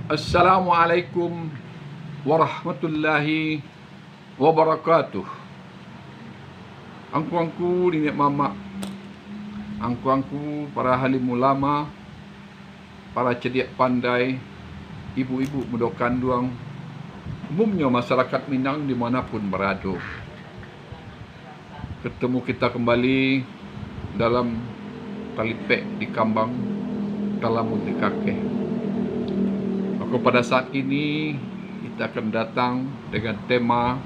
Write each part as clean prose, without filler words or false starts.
Assalamualaikum warahmatullahi wabarakatuh. Angku-angku nenek mama, angku-angku para halim ulama, para cerdik pandai, ibu-ibu muda kandung, umumnya masyarakat Minang dimanapun berada. Ketemu kita kembali dalam talipek di Kambang, Talamun di Kakek. Maka pada saat ini kita akan datang dengan tema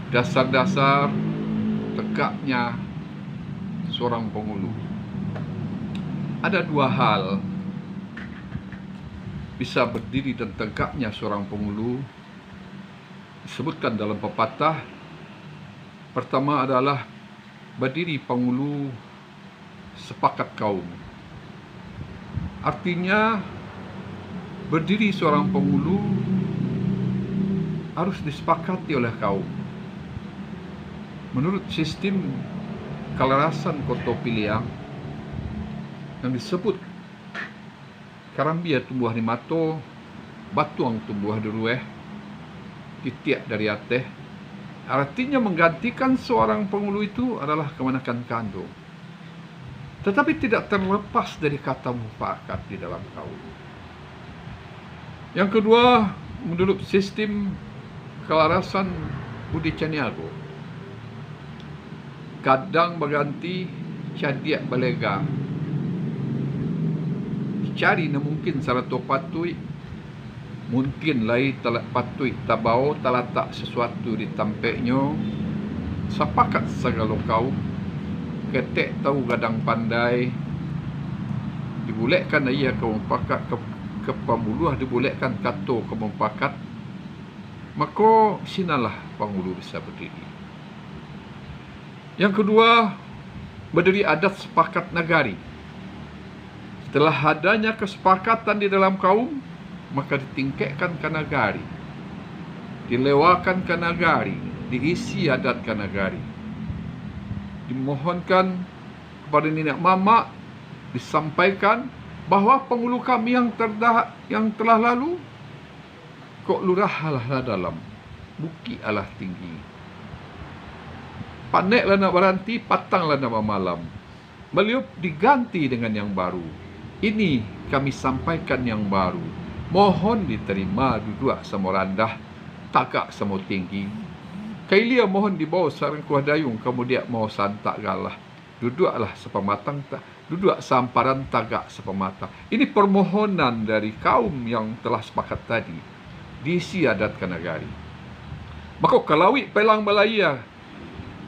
dasar-dasar tegaknya seorang penghulu. Ada dua hal bisa berdiri dan tegaknya seorang penghulu disebutkan dalam pepatah. Pertama adalah berdiri penghulu sepakat kaum. Artinya berdiri seorang penghulu harus disepakati oleh kaum. Menurut sistem kelarasan Koto Piliang yang disebut karambia tumbuh di mato, batuang tumbuh di rueh, titiak dari ateh. Artinya menggantikan seorang penghulu itu adalah kemenakan kandung. Tetapi tidak terlepas dari kata mufakat di dalam kaum. Yang kedua, menurut sistem kelarasan Budi Caniago, kadang berganti cadiak belega. Dicari na mungkin sarato patui, mungkin lai talak patui tabao talatak sesuatu di tampeknya. Sepakat segala kaum, ketek tahu gadang pandai, dibulekkan ia kemumpakat ke pembuluh, dibulekkan kato kemumpakat, maka sinalah penghulu bisa berdiri. Yang kedua, berdiri adat sepakat nagari. Setelah adanya kesepakatan di dalam kaum, maka ditingkatkan ke nagari, dilewakan ke nagari, diisi adat ke nagari. Dimohonkan kepada nenek mama disampaikan bahawa penghulu kami yang telah lalu, kok lurah alah dalam, buki alah tinggi. Pandeklah nak beranti, patanglah nak malam. Beliau diganti dengan yang baru. Ini kami sampaikan yang baru. Mohon diterima duduk sama rendah, tagak sama tinggi. Kailia mohon dibawa sarang kuah dayung, kemudian mau santak galah. Duduklah sepematang, duduk samparan tagak sepemata. Ini permohonan dari kaum yang telah sepakat tadi, diisi adat kanagari. Maka kalawik pelang Malaya,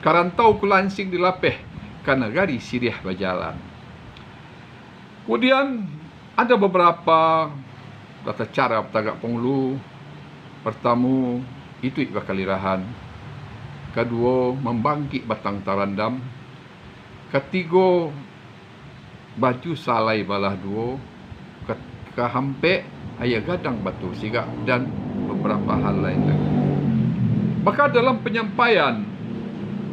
karantau kulansing dilapeh, kanagari sirih berjalan. Kemudian ada beberapa tata cara tagak penghulu. Pertama, itu bakalirahan. Kedua, membangkit batang tarandam. Ketiga, baju salai balah dua. Kehampek ayah gadang batu sigak, dan beberapa hal lain lagi. Maka dalam penyampaian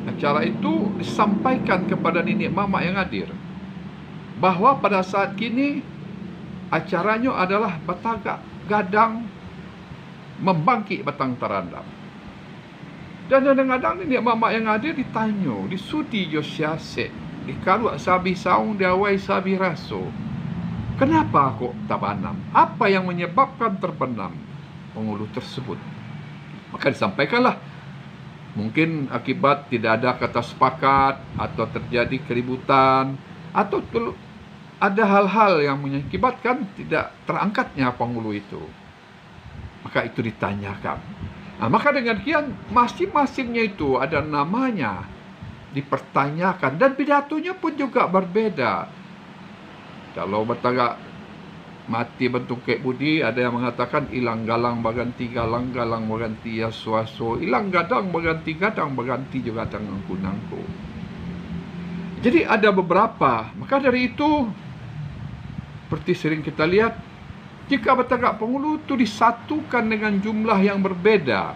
acara itu disampaikan kepada nenek mama yang hadir bahawa pada saat kini acaranya adalah batagak gadang membangkit batang tarandam. Dan kadang-kadang nenek mama yang hadir ditanya, disudi jo siasat, dikaluak sabi saung, diawai sabi raso. Kenapa kok tabanam? Apa yang menyebabkan terbenam penghulu tersebut? Maka disampaikanlah, mungkin akibat tidak ada kata sepakat, atau terjadi keributan, atau ada hal-hal yang mengakibatkan tidak terangkatnya penghulu itu. Maka itu ditanyakan. Nah, maka dengan kian masing-masingnya itu ada namanya dipertanyakan, dan pidatonya pun juga berbeda. Kalau bertagak mati bentuk kek budi, ada yang mengatakan ilang galang berganti galang, galang berganti ya suaso, ilang gadang berganti gadang, berganti juga dengan kunangku. Jadi ada beberapa. Maka dari itu, seperti sering kita lihat, jika bertagak penghulu itu disatukan dengan jumlah yang berbeda.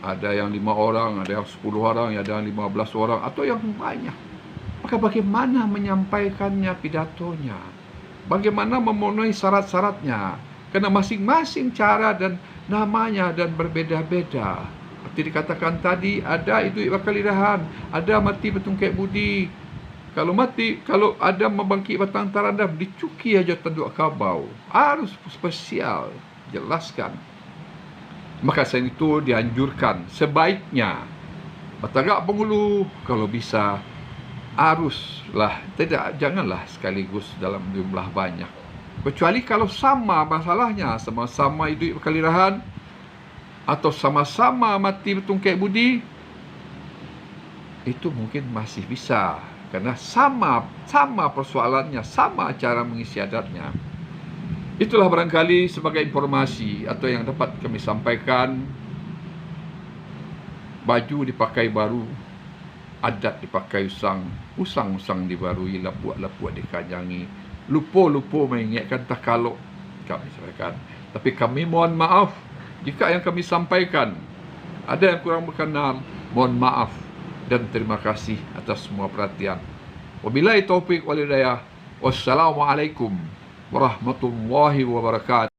Ada yang 5 orang, ada yang 10 orang, ada yang 15 orang, atau yang banyak. Maka bagaimana menyampaikannya pidatonya? bagaimana memenuhi syarat-syaratnya. Karena masing-masing cara dan namanya dan berbeda-beda. Seperti dikatakan tadi, ada itu bakalirahan, ada mati bertungkai budi. Kalau ada membangkit batang tarandam, dicuki aja tanduk kabau. Harus spesial, jelaskan. Maka selain itu dianjurkan sebaiknya bertagak penghulu kalau bisa haruslah, janganlah sekaligus dalam jumlah banyak. Kecuali kalau sama masalahnya, sama-sama hidup berkalirahan atau sama-sama mati bertungkai budi, itu mungkin masih bisa, karena sama persoalannya, sama cara mengisi adatnya. Itulah barangkali sebagai informasi atau yang dapat kami sampaikan. Baju dipakai baru, adat dipakai usang dibarui, lapuak dikanyangi, lupo mengingatkan takaluk, kami sampaikan. Tapi kami mohon maaf jika yang kami sampaikan ada yang kurang berkenan. Mohon maaf dan terima kasih atas semua perhatian. Wabillahi taufiq wal hidayah. Wassalamualaikum warahmatullahi wabarakatuh.